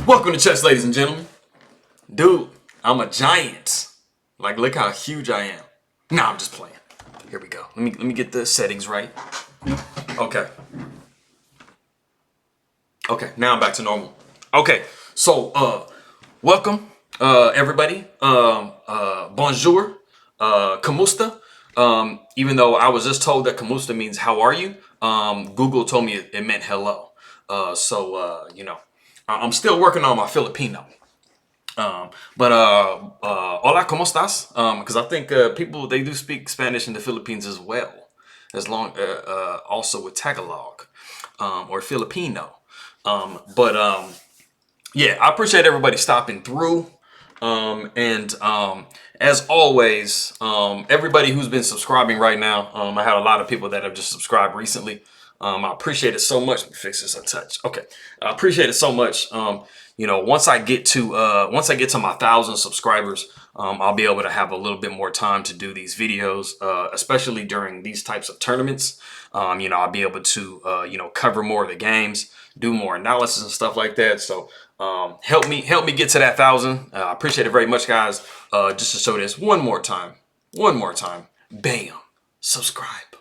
Welcome to chess, ladies and gentlemen. Dude, I'm a giant. Like, look how huge I am. Nah, I'm just playing. Here we go. Let me get the settings right. Okay. Okay, now I'm back to normal. Okay, so welcome everybody. Bonjour. Kamusta. Even though I was just told that Kamusta means how are you, Google told me it meant hello. You know, I'm still working on my Filipino. Hola, ¿cómo estás? Because I think people, they do speak Spanish in the Philippines as well, as long also with Tagalog or Filipino. Yeah, I appreciate everybody stopping through. As always, everybody who's been subscribing right now, I had a lot of people that have just subscribed recently. I appreciate it so much. Let me fix this a touch. Okay, I appreciate it so much. You know, once I get to my 1,000 subscribers, I'll be able to have a little bit more time to do these videos, especially during these types of tournaments. You know, I'll be able to you know, cover more of the games, do more analysis and stuff like that. So help me get to that 1,000. I appreciate it very much, guys. Just to show this one more time, bam, subscribe,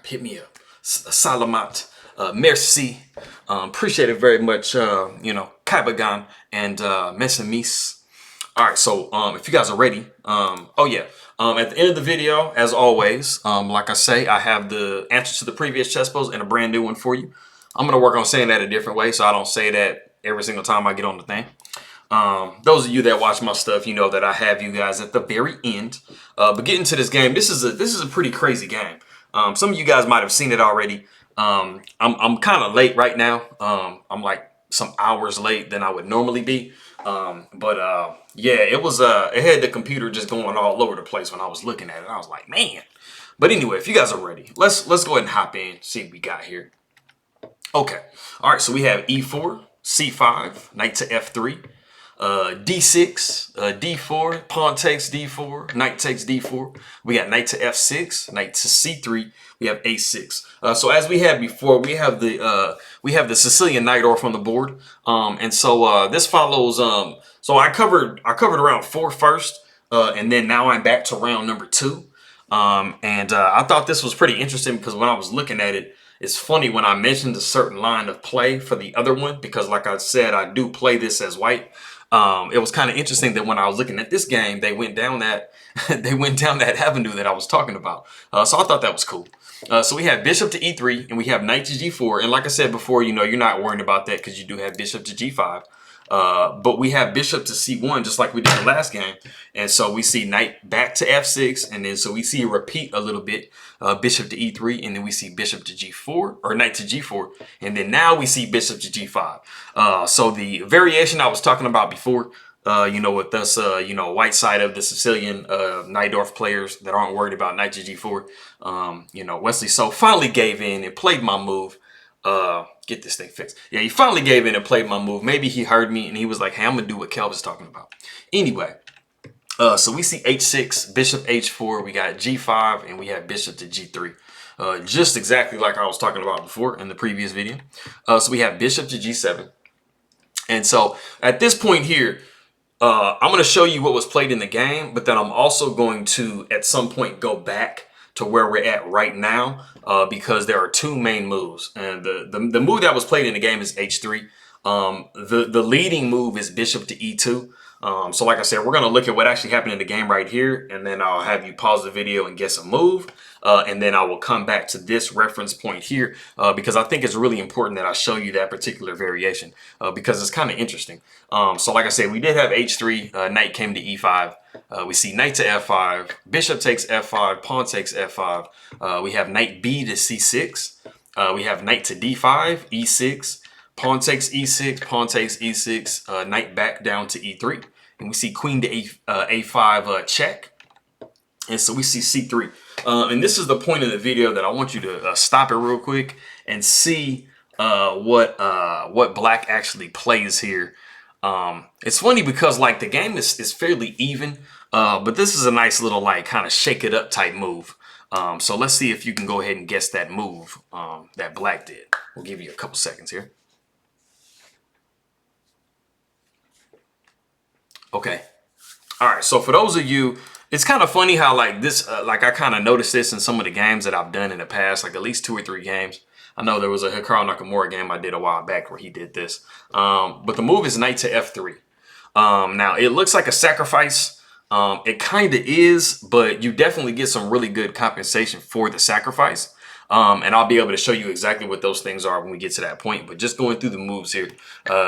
hit me up. Salamat, merci, appreciate it very much. You know, Kaibagan and Messamis. All right, so if you guys are ready, oh yeah, at the end of the video, as always, like I say, I have the answers to the previous chess pose and a brand new one for you. I'm gonna work on saying that a different way, so I don't say that every single time I get on the thing. Those of you that watch my stuff, you know that I have you guys at the very end. But getting to this game, this is a pretty crazy game. Some of you guys might have seen it already. I'm kind of late right now. I'm like some hours late than I would normally be. Yeah, it had the computer just going all over the place when I was looking at it. I was like, man. But anyway, if you guys are ready, let's go ahead and hop in, see what we got here. Okay. All right, so we have E4, C5, knight to F3. D6, D4, pawn takes D4, knight takes D4. We got knight to F6, knight to C3. We have A6. So as we had before, we have the Sicilian knight off on the board. This follows. So I covered round 4 first, and then now I'm back to round number 2. I thought this was pretty interesting because when I was looking at it, it's funny when I mentioned a certain line of play for the other one, because like I said, I do play this as white. It was kind of interesting that when I was looking at this game, they went down that avenue that I was talking about. So I thought that was cool. So we have bishop to E3 and we have knight to G4. And like I said before, you know, you're not worrying about that because you do have bishop to G5. But we have bishop to C1 just like we did the last game. And so we see knight back to F6. And then so we see a repeat a little bit, bishop to E3. And then we see bishop to G4 or knight to G4. And then now we see bishop to G5. So the variation I was talking about before, you know, with us, you know, white side of the Sicilian Najdorf players that aren't worried about knight to G4. You know, Wesley so finally gave in and played my move. Get this thing fixed. Yeah, he finally gave in and played my move. Maybe he heard me and he was like, hey, I'm gonna do what Kel was talking about. Anyway, so we see H6, bishop H4, we got G5, and we have bishop to G3. Just exactly like I was talking about before in the previous video. So we have bishop to G7. And so at this point here, I'm going to show you what was played in the game, but then I'm also going to at some point go back to where we're at right now, because there are 2 main moves. And the move that was played in the game is H3. The leading move is bishop to E2. So like I said, we're going to look at what actually happened in the game right here, and then I'll have you pause the video and guess a move. And then I will come back to this reference point here, because I think it's really important that I show you that particular variation, because it's kind of interesting. So like I said, we did have H3, knight came to E5. We see knight to F5, bishop takes F5, pawn takes F5. We have knight B to C6. We have knight to D5, E6, pawn takes E6, pawn takes E6, knight back down to E3. And we see queen to A5 check. And so we see C3. And this is the point of the video that I want you to stop it real quick and see what black actually plays here. It's funny because like the game is fairly even, but this is a nice little like kind of shake it up type move. So let's see if you can go ahead and guess that move that black did. We'll give you a couple seconds here. Okay. All right. So for those of you, it's kind of funny how like this, like I kind of noticed this in some of the games that I've done in the past, like at least 2 or 3 games. I know there was a Hikaru Nakamura game I did a while back where he did this. But the move is knight to f3. Now it looks like a sacrifice. It kind of is, but you definitely get some really good compensation for the sacrifice. And I'll be able to show you exactly what those things are when we get to that point. But just going through the moves here,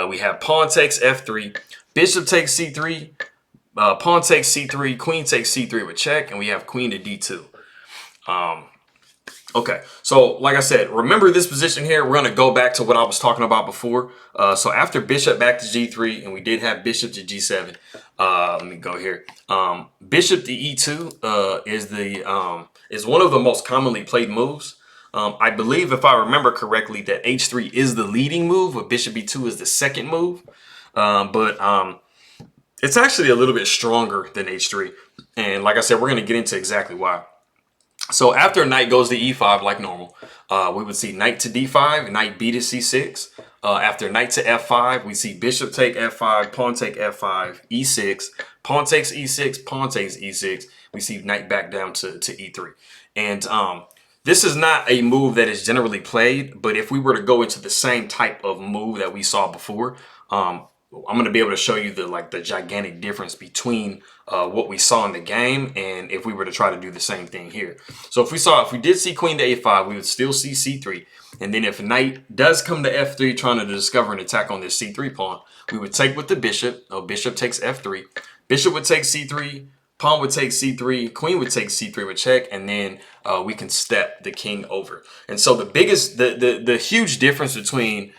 we have pawn takes f3, bishop takes c3, pawn takes c3, queen takes c3 with check, and we have queen to d2. Okay, so like I said, remember this position here. We're going to go back to what I was talking about before. So after bishop back to g3, and we did have bishop to g7. Let me go here. Bishop to e2 is one of the most commonly played moves. I believe, if I remember correctly, that h3 is the leading move, but bishop e2 is the second move. It's actually a little bit stronger than h3. And like I said, we're going to get into exactly why. So after knight goes to e5 like normal, we would see knight to d5, knight b to c6. After knight to f5, we see bishop take f5, pawn take f5, e6, pawn takes e6, pawn takes e6. We see knight back down to e3. And this is not a move that is generally played, but if we were to go into the same type of move that we saw before, I'm going to be able to show you the gigantic difference between what we saw in the game and if we were to try to do the same thing here. So if we did see queen to a5, we would still see c3. And then if knight does come to f3 trying to discover an attack on this c3 pawn, we would take with the bishop. Bishop takes f3. Bishop would take c3. Pawn would take c3, queen would take c3 with check, and then we can step the king over. And so the huge difference between,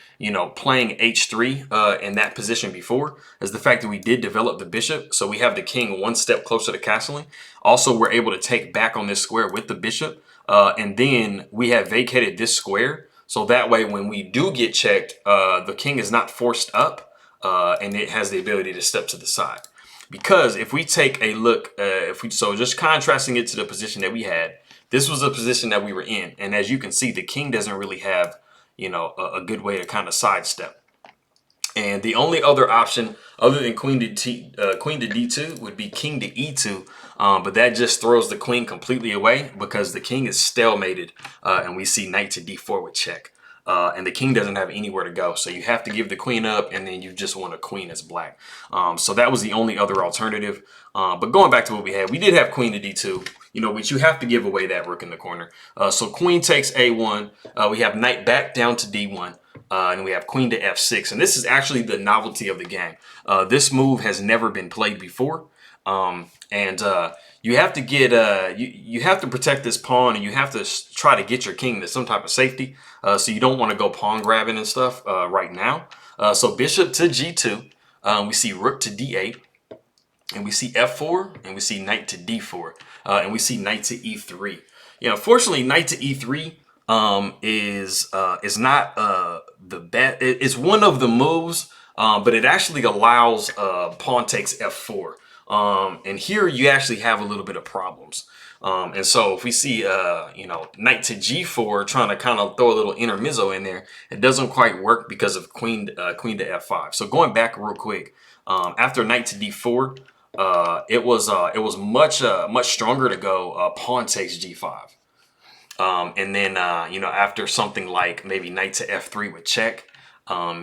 playing h3 in that position before is the fact that we did develop the bishop. So we have the king one step closer to castling. Also, we're able to take back on this square with the bishop. And then we have vacated this square. So that way, when we do get checked, the king is not forced up and it has the ability to step to the side. Because if we take a look, so just contrasting it to the position that we had, this was a position that we were in. And as you can see, the king doesn't really have, a good way to kind of sidestep. And the only other option other than queen to d2 would be king to e2. But that just throws the queen completely away because the king is stalemated. And we see knight to d4 with check. And the king doesn't have anywhere to go. So you have to give the queen up and then you just want a queen as black. So that was the only other alternative. But going back to what we had, we did have queen to d2, which you have to give away that rook in the corner. So queen takes a1. We have knight back down to d1. And we have queen to f6. And this is actually the novelty of the game. This move has never been played before. You have to get you have to protect this pawn, and you have to try to get your king to some type of safety. So you don't want to go pawn grabbing and stuff right now. So bishop to g2, we see rook to d8, and we see f4, and we see knight to d4, and we see knight to e3. Unfortunately, knight to e3 is not the best. It's one of the moves, but it actually allows pawn takes f4. And here you actually have a little bit of problems. And so if we see, knight to g4 trying to kind of throw a little intermezzo in there, it doesn't quite work because of queen to f5. So going back real quick, after knight to d4, it was much stronger to go pawn takes g5. And then, after something like maybe knight to f3 with check,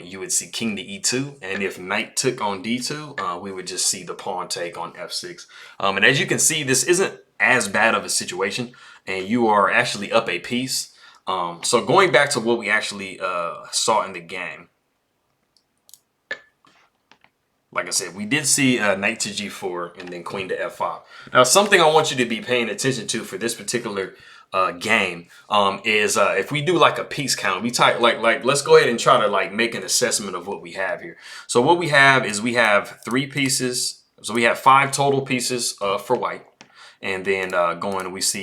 you would see king to e2, and if knight took on d2, we would just see the pawn take on f6. And as you can see, this isn't as bad of a situation, and you are actually up a piece. So going back to what we actually saw in the game, like I said, we did see knight to g4 and then queen to f5. Now, something I want you to be paying attention to for this particular game is if we do like a piece count, we type like let's go ahead and try to make an assessment of what we have here. So what we have is we have 3 pieces. So we have 5 total pieces for white, and then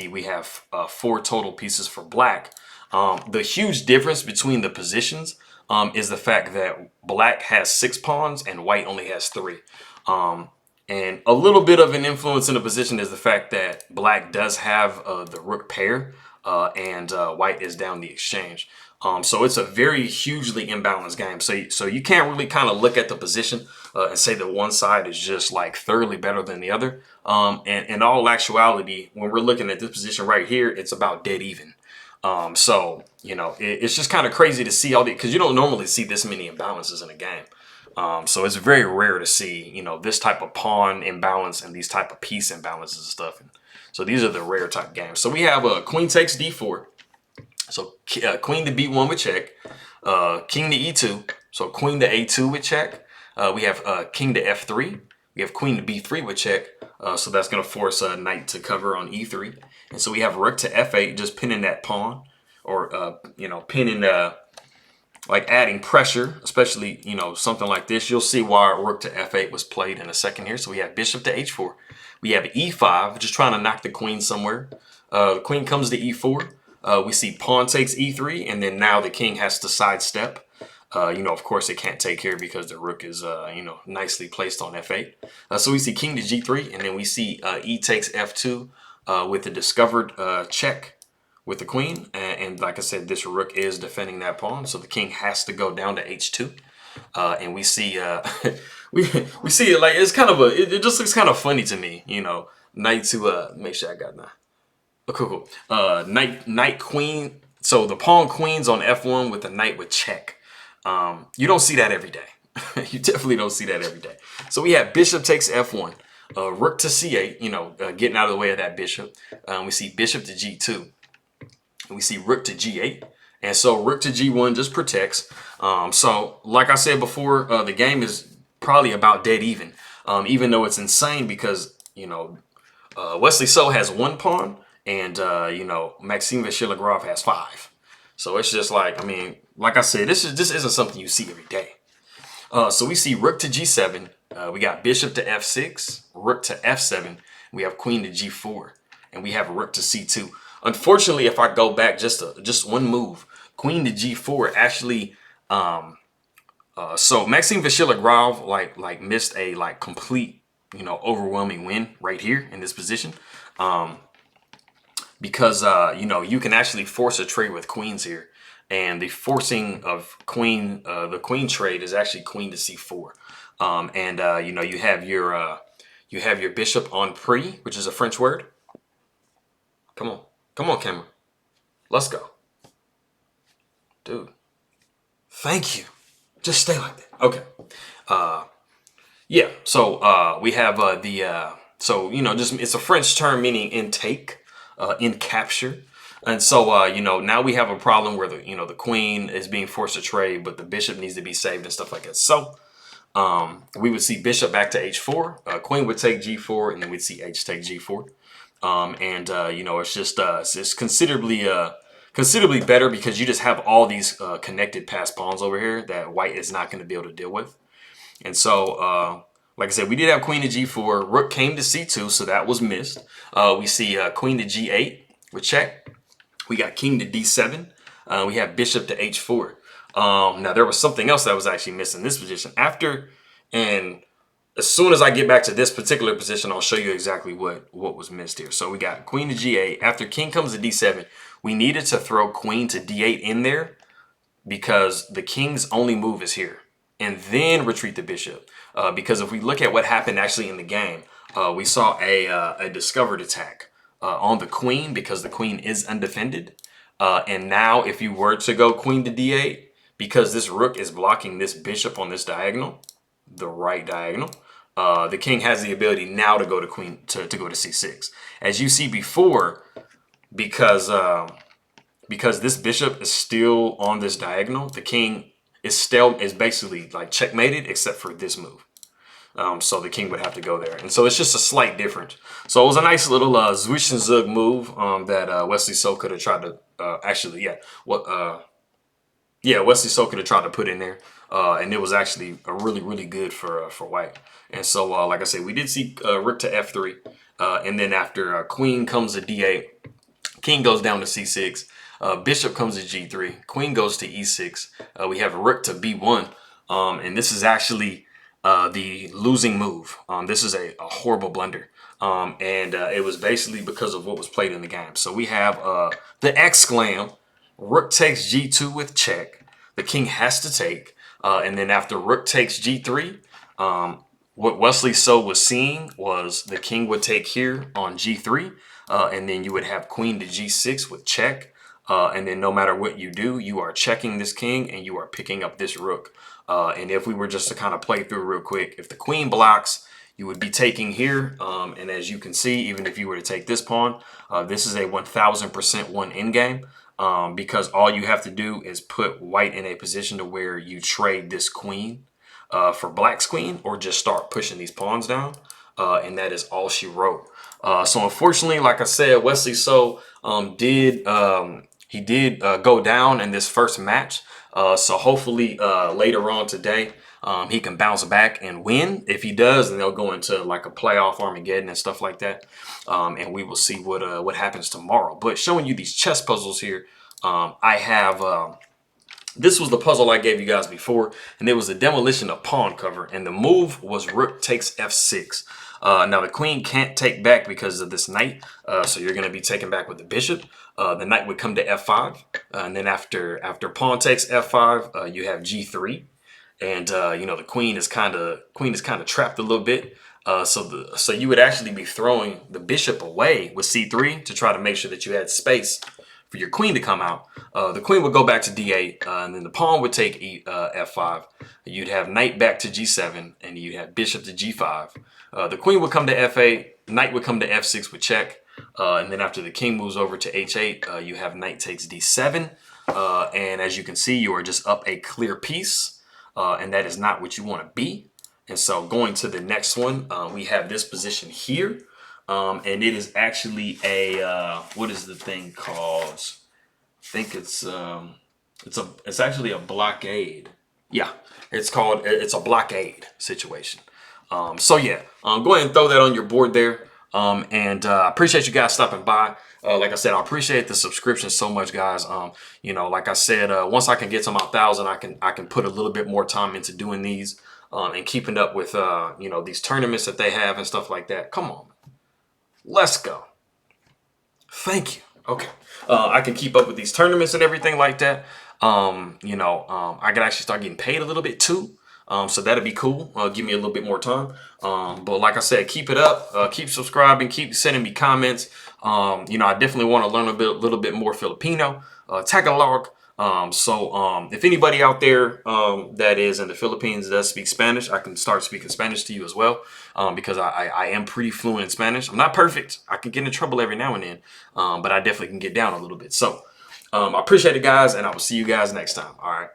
we have 4 total pieces for black. The huge difference between the positions is the fact that black has 6 pawns and white only has 3. And a little bit of an influence in the position is the fact that black does have the rook pair and white is down the exchange. So it's a very hugely imbalanced game. So you can't really kind of look at the position and say that one side is just like thoroughly better than the other. And in all actuality, when we're looking at this position right here, it's about dead even. So, you know, it's just kind of crazy to see all the, because you don't normally see this many imbalances in a game. So it's very rare to see, you know, this type of pawn imbalance and these type of piece imbalances and stuff. And so these are the rare type games. So we have queen takes d4. So queen to b1 with check, king to e2. So queen to a2 with check. We have king to f3. We have queen to b3 with check. So that's going to force knight to cover on e3. And so we have rook to f8, just pinning that pawn, or you know, pinning like adding pressure, especially, you know, something like this. You'll see why rook to f8 was played in a second here. So we have bishop to h4. We have e5, just trying to knock the queen somewhere. The queen comes to e4. We see pawn takes e3, and then now the king has to sidestep. You know, of course, it can't take here because the rook is, you know, nicely placed on f8. So we see king to g3, and then we see e takes f2 with the discovered check with the queen. And like I said, this rook is defending that pawn, so the king has to go down to h2. And we see we see it like it's kind of it just looks kind of funny to me, you know, knight to make sure I got that. Oh, cool. Knight queen. So the pawn queens on f1 with the knight with check. You don't see that every day. You definitely don't see that every day. So we have bishop takes f1, rook to c8, you know, getting out of the way of that bishop. We see bishop to g2. We see rook to g8. And so rook to g1 just protects. So like I said before, the game is probably about dead even though it's insane because, you know, Wesley So has 1 pawn. And, you know, Maxime Vachier-Lagrave has 5. So it's just like, I mean, like I said, this isn't something you see every day. So we see rook to g7. We got bishop to f6, rook to f7. We have queen to g4. And we have rook to c2. Unfortunately, if I go back just one move, queen to g4 actually... so Maxime Vachier-Lagrave like missed a like complete, you know, overwhelming win right here in this position. Because, you know, you can actually force a trade with queens here. And the forcing of queen, the queen trade is actually queen to c4. You know, you have your bishop en prise, which is a French word. Come on, camera. Let's go. Dude, thank you. Just stay like that. Okay. Yeah, so we have so, you know, just it's a French term meaning in take. In capture. And so, you know, now we have a problem where the, you know, the queen is being forced to trade, but the bishop needs to be saved and stuff like that. So we would see bishop back to h4, queen would take g4, and then we'd see h take g4. You know, it's just it's considerably better because you just have all these connected passed pawns over here that white is not going to be able to deal with. And so like I said, we did have queen to g4. Rook came to c2, so that was missed. We see queen to g8 with check. We got king to d7. We have bishop to h4. Now, there was something else that was actually missed in this position. And as soon as I get back to this particular position, I'll show you exactly what was missed here. So we got queen to g8. After king comes to d7, we needed to throw queen to d8 in there because the king's only move is here. And then retreat the bishop. Because if we look at what happened actually in the game, we saw a discovered attack on the queen because the queen is undefended. And now if you were to go queen to d8, because this rook is blocking this bishop on this diagonal, the right diagonal, the king has the ability now to go to queen to go to c6. As you see before, because this bishop is still on this diagonal, the king is basically like checkmated except for this move. So the king would have to go there. And so it's just a slight difference. So it was a nice little Zwisch and Zug move that Wesley So could have tried to Wesley So could have tried to put in there. And it was actually really good for white. And so like I said, we did see rook to f3. And then after queen comes to d8, king goes down to c6. Bishop comes to g3, queen goes to e6. We have rook to b1, and this is actually the losing move. This is a horrible blunder, and it was basically because of what was played in the game. So we have the exclam, rook takes g2 with check. The king has to take. And then after rook takes g3, what Wesley So was seeing was the king would take here on g3. And then you would have queen to g6 with check. And then no matter what you do, you are checking this king and you are picking up this rook. And if we were just to kind of play through real quick, if the queen blocks, you would be taking here. And as you can see, even if you were to take this pawn, this is a 1000% won endgame. Because all you have to do is put white in a position to where you trade this queen for black's queen, or just start pushing these pawns down. And that is all she wrote. So unfortunately, like I said, Wesley So did go down in this first match. So hopefully later on today, he can bounce back and win. If he does, then they'll go into like a playoff Armageddon and stuff like that. And we will see what happens tomorrow. But showing you these chess puzzles here, I have this was the puzzle I gave you guys before, and it was a demolition of pawn cover, and the move was rook takes f6. Now the queen can't take back because of this knight, so you're going to be taken back with the bishop. The knight would come to f5, and then after pawn takes f5, you have g3, and you know, the queen is kind of trapped a little bit. So you would actually be throwing the bishop away with c3 to try to make sure that you had space for your queen to come out. The queen would go back to d8, and then the pawn would take f5. You'd have knight back to g7, and you'd have bishop to g5. The queen would come to f8, knight would come to f6 with check, and then after the king moves over to h8, you have knight takes d7, and as you can see, you are just up a clear piece, and that is not what you want to be. And so going to the next one, we have this position here. And it is actually a what is the thing called? I think it's actually a blockade. Yeah, it's a blockade situation. So yeah, go ahead and throw that on your board there. And I appreciate you guys stopping by. Like I said, I appreciate the subscription so much, guys. You know, like I said, once I can get to my 1,000, I can put a little bit more time into doing these and keeping up with you know, these tournaments that they have and stuff like that. Come on. Let's go. Thank you. Okay. I can keep up with these tournaments and everything like that. You know, I can actually start getting paid a little bit too. So that'd be cool. Give me a little bit more time. But like I said, keep it up. Keep subscribing. Keep sending me comments. You know, I definitely want to learn a little bit more Filipino. Tagalog. If anybody out there that is in the Philippines does speak Spanish, I can start speaking Spanish to you as well, because I am pretty fluent in Spanish. I'm not perfect. I can get in trouble every now and then, but I definitely can get down a little bit. So I appreciate it, guys, and I will see you guys next time. All right.